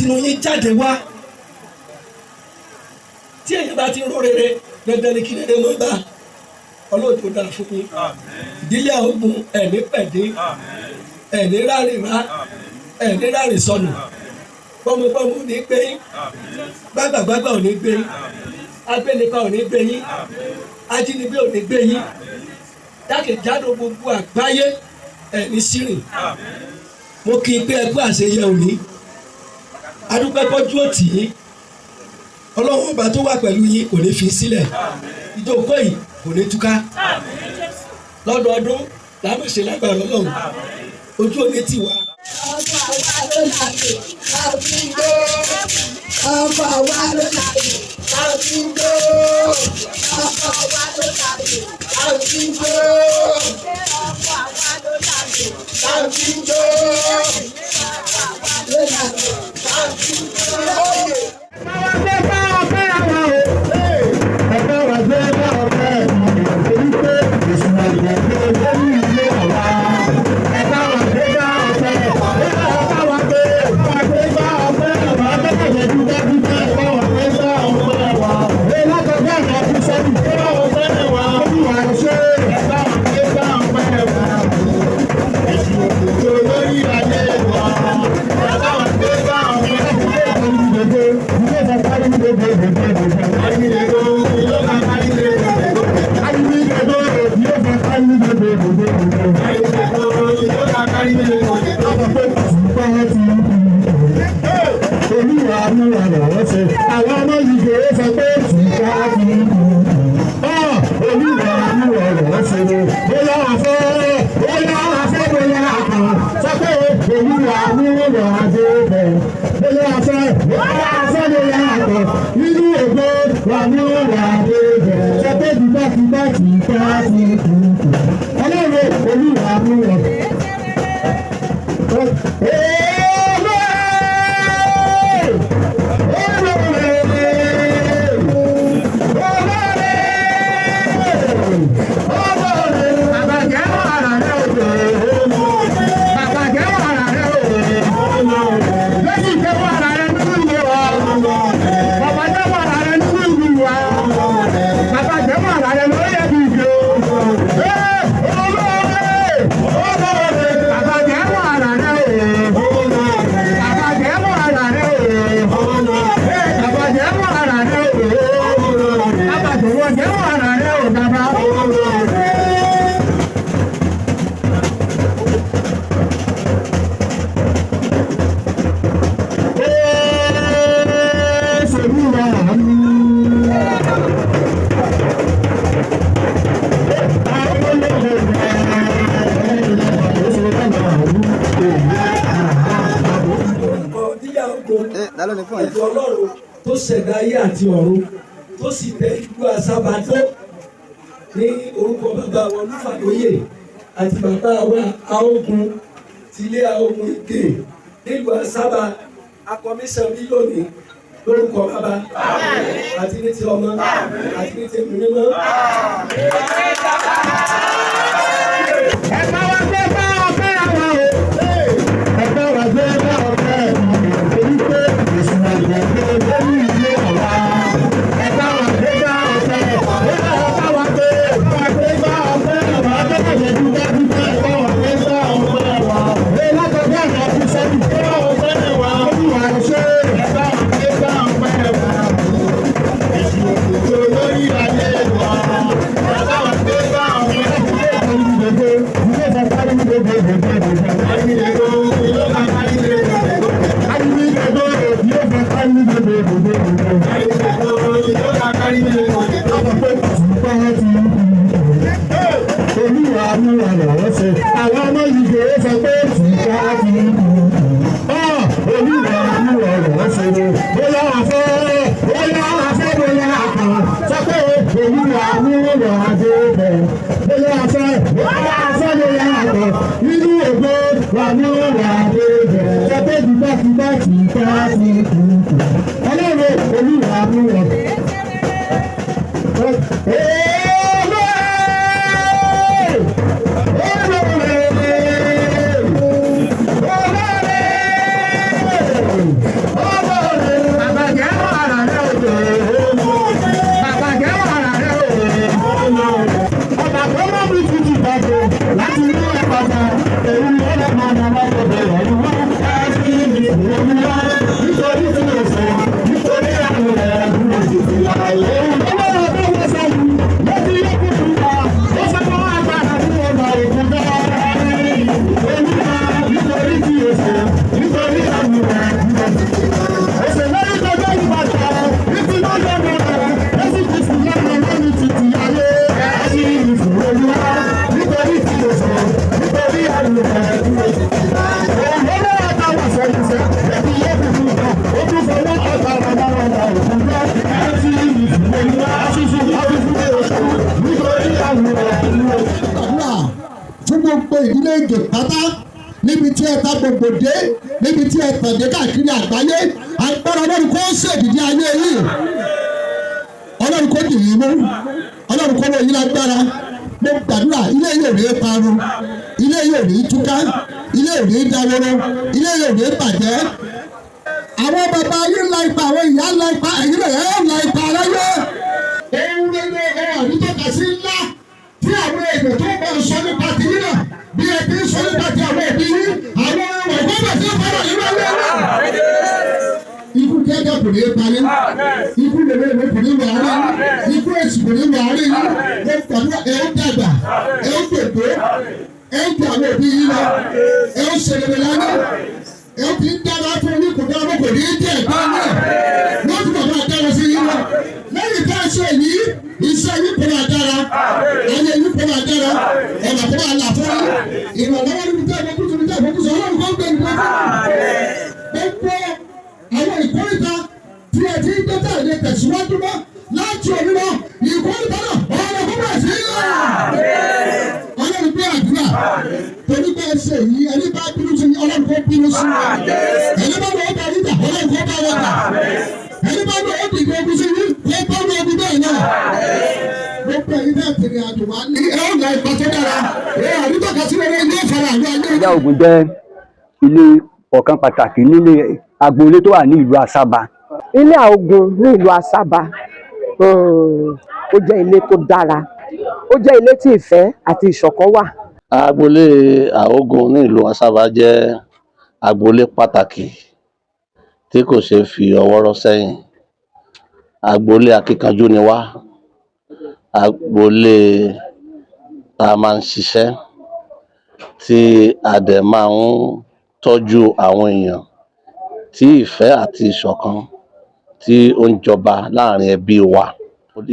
tinú yín jáde wá tí èyí bá ti ń rò rere dandan ni kí rere mọ́ bá ọlọ́run tó dáa fún yín ìdílé ogun ẹ̀ní pẹ̀dé ẹ̀ní rárìnrá ẹ̀ní rárìn sọnù gbọmọgbọmọ ò ní gbé yín gbàgbàgbàgbà ò ní gbé yín agbẹnipa ò ní gbé yín ajínigbé ò ní gbé yín jákèjádò gbogbo àgbáyé ẹ̀ní sírìn mo kí n pé ẹgbẹ́ àṣeyẹ òní adúpẹ́ kọjú òtí yín ọlọ́run ọba tó wà pẹ̀lú yín kò ní fi sílẹ̀ ìjókòó yìí kò ní túká lọ́dọọdún làwọn ṣe lágbára ọlọ́run ojú òní tì wá. Ọba wa ló láyé, láti ń gbó. Ọba wa ló láyé, láti ń gbó. Ọba wa ló láyé, láti ń gbó. Ọba wa ló láyé, láti ń gbó. Àwọn ọmọ yìí kò sọ pé tìka ti ń kú. Olúwa ní ọ̀rọ̀ ṣe ni. Bóyá àfẹ́ bóyá àkàn sọ pé olúwa ní ọ̀rọ̀ ṣe bẹ̀. Bóyá àfẹ́ bóyá àkàn nínú ògbó wà ní ọ̀rọ̀ ṣe bẹ̀. Sọ pé tìka ti ń kú. Ọlọ́run olúwa ní ọ̀rọ̀. Ẹ̀jọ̀ Ọlọ́run tó ṣẹ̀dá ayé àti ọ̀run tó sì tẹ ìlú Àsábà tó ní orúkọ bàbá wa Olúfàlóyè àti bàbá wa Aógun tilé Aógun Ìgè nílùú Àsábà akọmíṣàn bí lónìí lórúkọ bàbá àti ní ti ọmọ àti ní ti ẹ̀mí mímọ́. Àwọn ọmọ yìí kò sọ pé tìka ti ń kú. Olúwa ní ọ̀rọ̀ ṣe ni. Bóyá àfẹ́ bóyá àkàn sọ pé olúwa ní ọ̀rọ̀ ṣe bẹ̀. Bóyá àfẹ́ bóyá àkàn nínú ògbó wà ní ọ̀rọ̀ ṣe bẹ̀. Sọ pé tìka ti ń kú. Ọlọ́run olúwa ní ọ̀rọ̀. Oh! gbàdúrà fún gbogbo ìdílé Ìgè pátá níbi tí ẹ ta gbogbo dé níbi tí ẹ tàn dé káàkiri àgbáyé agbára Ọlọ́run kó ṣèdìdí ayé yìí Ọlọ́run kó dì yín mú Ọlọ́run kó lè yín lágbára mo gbàdúrà ilé yóò rí parun ilé yóò rí túká ilé yóò rí dáwọ́rọ́ ilé yóò rí bàjẹ́ àwọn bàbá yín la ipa àwọn ìyá la ipa ẹ̀yin náà ẹ̀ la ipa aráyé ohun rere ohun àdúgbò sí ńlá tí àwọn èèyàn tó bá ń sọ nípa tìyí náà bí ẹ ti ń sọ nípa ti àwọn òbí yín àwọn ọmọ ìgbọ́dọ̀ sí ọ̀pọ̀lọpọ̀ nínú ẹgbẹ́ náà. Ikú kẹ́kẹ́ kò ní parí, ikú lèwe ìwé kò ní wàhálà, ikú èsì kò ní wàhálà yín, ẹ gbàdúrà ẹ ń dàgbà, ẹ ń dègbò, ẹ ń gbé àwọn òbí yín lọ, ẹ ń ṣèlérí lánàá, ẹ ti ń dára fún yín kò dára kò ní jẹ́ ẹ̀gbọ́n náà, wọ́n ti bàbá dára sí yín lọ. Lẹ́yìn tá a ṣe yìí, iṣẹ́ yín kò máa dára, ayé yín kò máa dára, ọ̀nà kò máa là fún yín, ìrànlọ́wọ́ níbi tí a fọkúsọ níbi tí a fọkúsọ Ọlọ́run kò gbé nípa gbogbo àwọn ìkórìtà tí ẹ ti ń dọ́tà ilé tẹ̀síwájú mọ́ láti òní lọ ìkórìtà náà ọ̀rọ̀ kó bẹ̀rẹ̀ sí í lọ. Ọlọ́run gbé àdúrà torí bá ẹ ṣe yìí ẹni bá bínú sí Ọlọ́run kó bínú sí ẹni bá lọ́wọ́ bá níta Ọlọ́run kó bá wọ́n ta ẹni bá lọ́wọ́ dìgbò ogun sí yìí kó bá wọ́n ogun bẹ́ẹ̀ náà. Gbogbo ẹ̀yin náà tẹ̀lé àjò wá ní ẹ̀ ọ̀nà ìgbà tó dára ẹ̀ àdúgbò sí ilé ìfara àlọ́ ayé. Ìyá Ògùn jẹ́ ilé ọ̀kan pàtàkì nílé agboolé tó wà ní ìlú Asaba. Ilé Ògùn ní ìlú Asaba ó jẹ́ ilé tó dára, ó jẹ́ ilé tí ìfẹ́ àti ìṣọ̀kan wà. Agboolé Ògùn ní ìlú Asaba jẹ́ agboolé pàtàkì tí kò ṣeé fi ọwọ́ rọ́ sẹ́yìn. Agboolé akíkanjú ni wá, agboolé tá a máa ń ṣiṣẹ́ tí a dẹ̀ máa ń tọ́jú àwọn èèyàn tí ìfẹ́ àti ìṣọ̀kan tí ó ń jọba láàrin ẹbí wa.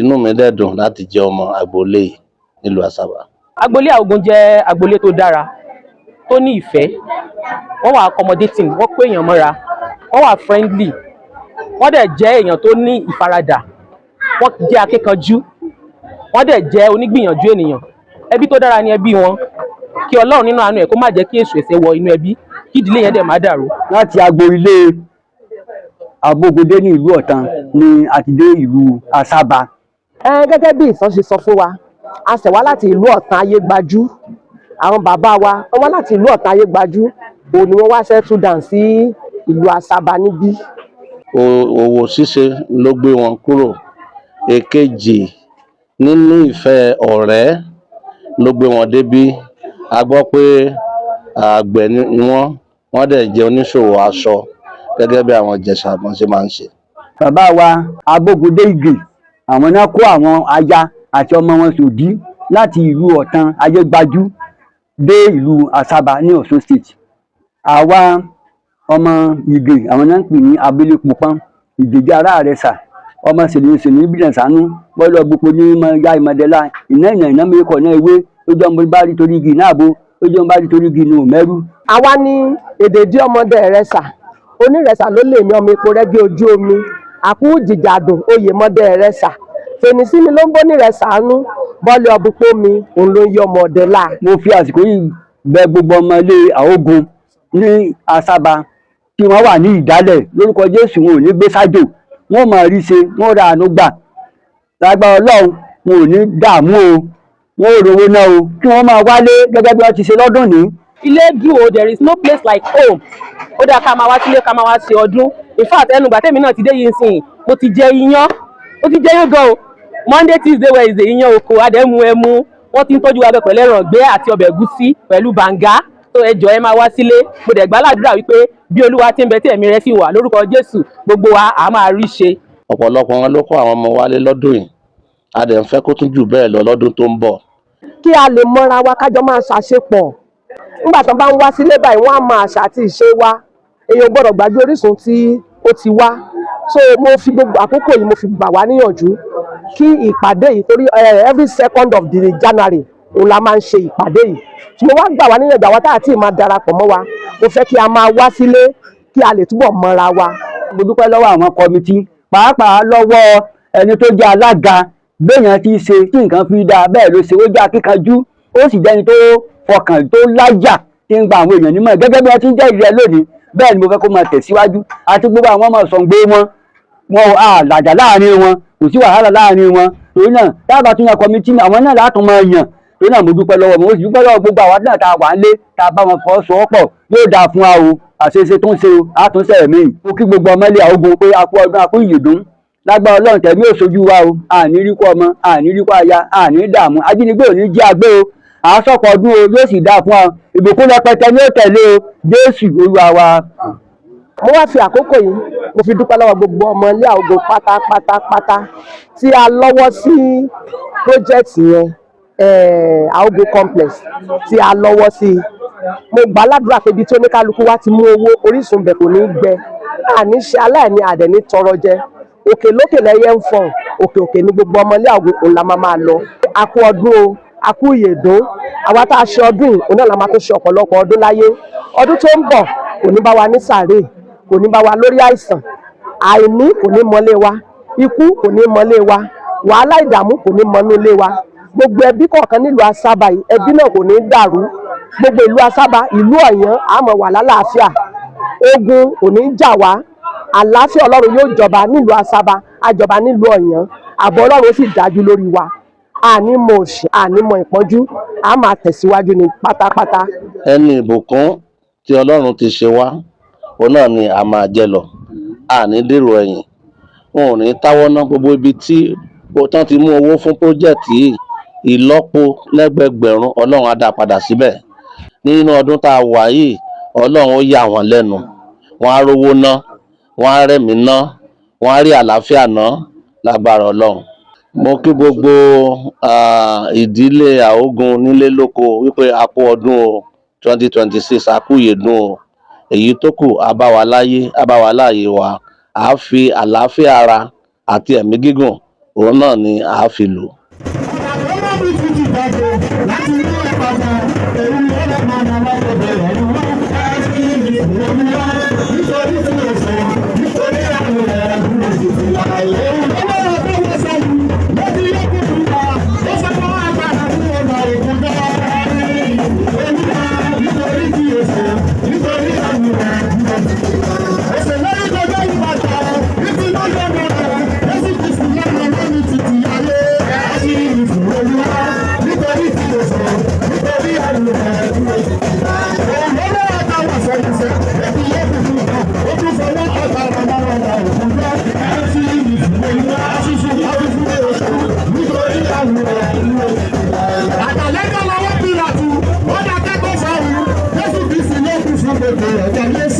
Inú mi dẹ̀ dùn láti jẹ́ ọmọ agboolé yìí nílùú Asaba. Agboolé Ògùn jẹ́ agboolé tó dára, tó ní ìfẹ́, wọ́n wà accommodating, wọ́n kó èèyàn mọ́ra, wọ́n wà friendly, wọ́n dẹ̀ jẹ́ èèyàn tó ní ìfaradà, wọ́n jẹ́ akíkanjú, wọ́n dẹ̀ jẹ́ onígbìyànjú ènìyàn. Ẹbí tó dára ni ẹbí wọn, kí Ọlọ́run nínú àánú ẹ̀ kó má jẹ́ kí èṣù ẹ̀ṣẹ̀ wọ inú ẹbí, kí ìdílé yẹn dẹ̀ má dàrú. Láti agboolé Abógodé ní ìlú Ọ̀tàn ni a ti dé ìlú Asaba. Gẹ́gẹ́ bí ìtàn ṣe sọ fún wa, a ṣẹ̀ wá láti ìlú Ọ̀tàn Ayégbájú. Àwọn bàbá wa wọ́n wá láti ìlú Ọ̀tàn Ayégbájú, òun ni wọ́n wá settle down sí ìlú Asaba níbí. Òwò ṣíṣe ló gbé wọn kúrò. Èkejì nínú ìfẹ́ ọ̀rẹ́ ló gbé wọn débí. A gbọ́ pé àgbẹ̀ ni wọ́n dẹ̀ jẹ́ oníṣòwò aṣọ gẹ́gẹ́ bí àwọn Ìjẹ̀ṣà bọ́n ṣe máa ń ṣe. Bàbá wa Abógodé Ìgè àwọn náà kó àwọn aya àti ọmọ wọn sòdí láti ìlú Ọ̀tàn Ayégbájú dé ìlú Asaba ní Ọ̀ṣun State. Àwa ọmọ Ìgè àwọn náà ń pè ní abúlé Pọpọ́n Ìgèjì ará Àrẹsà ọmọ sèlè bílẹ̀ sánú bọ́lá gbogbo ní ya ìmọ̀dẹ́lá iná mẹ́kọ̀ọ́ náà ewé ó jẹ́ ọmọ bá rí torí igi náà bo ó jẹ́ ọmọ bá rí torí igi nù mẹ́rú. Àwa ní èdèdí ọmọdé Ẹ̀rẹsà onírẹsà ló lè ní ọmọ epo rẹ́gí ojú omi àkú jìjàdùn oyè mọ́dé Ẹ̀rẹsà fènísí mi ló ń bó nírẹsà nú bọ́ọ̀lì ọ̀bùpọ̀ mi òun ló ń yọ ọmọdé là. Mo fi àsìkò yìí bẹ gbogbo ọmọ ilé Ògùn ní Asaba tí wọ́n wà ní ìdálẹ̀ lórúkọ Jésù wọn ò ní gbé sájò wọn máa rí ṣe wọn ra àánú gbà lágbára Ọlọ́run wọn ò ní dààmú o wọn ò rówó náà o kí wọ́n máa wálé gẹ́gẹ́ bí wọ́n ti ṣe lọ́dún ní. Ilé dùn o, there is no place like home. Ó dáa ká máa wá sílé ká máa wá ṣe ọdún. In fact ẹnu ìgbà tèmi náà ti dé yìí sìn mo ti jẹ iyán gan o. Monday Tuesday Wednesday iyán oko adẹ́mu ẹmu wọ́n ti ń tọ́jú wa pẹ̀lú ẹran gbé àti ọbẹ̀ ẹ̀gúsí pẹ̀lú bàǹgá. tó ẹjọ́ ẹ máa wá sílé mo dẹ̀ gbàládùra wípé bí Olúwa ti ń bẹ tí ẹ̀mí rẹ̀ sì wà lórúkọ Jésù gbogbo wa a máa rí ṣe. ọ̀pọ̀lọpọ̀ wọn ló kó àwọn ọmọ wálé lọ́dún yìí a dẹ̀ ń fẹ́ kó tún jù bẹ́ẹ̀ lọ lọ́dún tó ń bọ̀. kí a lè mọ́ra wa kájọ máa ṣàṣepọ̀ nígbà tó bá ń wá sílé báyìí wọ́n á máa àṣà àti ìṣe wa èèyàn gbọ́dọ̀ gbàgbé orísun tí ó ti wá so mo fi gbogbo àkókò yìí mo fi gbà wá níyànjú kí ìpàdé yìí torí every second of the January òun la máa ń ṣe ìpàdé yìí mo wá gbà wá níyànjú àwọn tá àti máa darapọ̀ mọ́ wa mo fẹ́ kí a máa wá sílé kí a lè túbọ̀ mọ́ra wa. mo dúpẹ́ lọ́wọ́ àwọn kọ́mítì pàápàá lọ́wọ́ ẹni tó jẹ́ alága béèyàn ti ṣe tí nǹkan fi dáa bẹ́ẹ̀ ló ṣe ó jẹ́ akíkanjú ó sì jẹ́ni tó fọkàn tó láyà tí ń gba àwọn èèyàn nímọ̀ gẹ́gẹ́ bí wọ́n ti ń jẹ́ ìrẹ́ lónìí bẹ́ẹ̀ ni mo fẹ́ kó máa tẹ̀síwájú àti gbogbo àwọn ọmọ Ṣàngó wọn àlàjà láàrin wọn kò sí wàhálà láàrin wọn torí náà dábàá tún yan kọmitì àwọn náà látún máa yàn torí náà mo dúpẹ́ lọ́wọ́ mo sì dúpẹ́ lọ́wọ́ gbogbo àwọn náà tá a wà ń lé tá a bá wọn fọ́ sọ́pọ̀ yóò dáa fún wa o àṣeṣe tó ń ṣe o àtúnṣe ẹ̀mí o kí gbogbo ọmọlé Àógùn pé a kú ọdún a kú ìyèdún lágbára Ọlọ́run tẹ̀mí òṣojú wa o àní ríkú ọmọ àní ríkú aya àní dààmú ajínigbé ò ní jí agbé o àásọ̀kọ̀ ọdún o yóò sì dáa fún wa ìbùkún rẹpẹtẹ ní ó tẹ̀lé o Jésù Olúwa wa. mo wá fi àkókò yìí mo fi dúpẹ́ lọ́wọ́ gbogbo ọmọ ilé Àógùn pátápátá tí a lọ́wọ́ sí pírójẹ́tì yẹn Àógùn complex tí a lọ́wọ́ sí mo gbà ládùúrà pé ibi tí oníkálukú wa ti mú owó orísun bẹ̀ kò ní gbẹ àní ṣe aláìní àdẹ̀ní tọrọ jẹ òkè lókè lẹ́yẹ ń fọ̀n òkè òkè ní gbogbo ọmọ ilé Àógùn òun la máa lọ a kú ọdún o a kú ìyèdún àwa tá a ṣe ọdún yìí òun náà la máa tó ṣe ọ̀pọ̀lọpọ̀ ọdún láyé ọdún tó ń bọ̀ kò ní bá wa ní sàréè kò ní bá wa lórí àìsàn àìní kò ní mọ́lé wa ikú kò ní mọ́lé wa wàhálà ìdààmú kò ní mọ́nú ilé wa gbogbo ẹbí kọ̀ọ̀kan nílùú Asábà yìí ẹbí náà kò ní dàrú gbogbo ìlú Asábà ìlú Ọ̀yàn àmọ́ wà lálàáfíà ogun kò ní jà wá àlàáfíà Ọlọ́run yóò jọba nílùú Asábà àjọba nílùú Ọ̀yàn ààbò Ọlọ́run sì dájú lórí wa àní mọ òṣì àní mọ ìpọ́njú a máa tẹ̀síwájú ní pátápátá. ẹni ìbùkún tí Ọlọ́run ti ṣe wá òun náà ni a máa jẹ lọ àní dèrò ẹ̀yìn wọn ò ní táwọ́ ná gbogbo ibi tí tán ti mú owó fún pọ́jẹ́tì yìí ìlọ́po lẹ́gbẹ̀gbẹ̀rún Ọlọ́run á dá padà síbẹ̀ nínú ọdún tá a wà yìí Ọlọ́run ó yà wọ́n lẹ́nu wọ́n á rówó ná wọ́n á rẹ̀mí ná wọ́n á rí àlàáfíà ná lágbára Ọlọ́run. mo kí gbogbo ìdílé Àógùn nílé lóko wípé a kú ọdún o 2026 a kú ìyèdún o èyí tó kù á bá wa láyé á bá wa láàyè wa à á fi àlàáfíà ara àti ẹ̀mí gígùn òun náà ni à á fi lò. Àtàlẹ́kọ̀ọ́ lọ́wọ́ bí ìlàtú, ó dá kẹ́kọ̀ọ́ fáwọn, Jésù Kristi ló kù fún gbogbo ọ̀gá Jésù.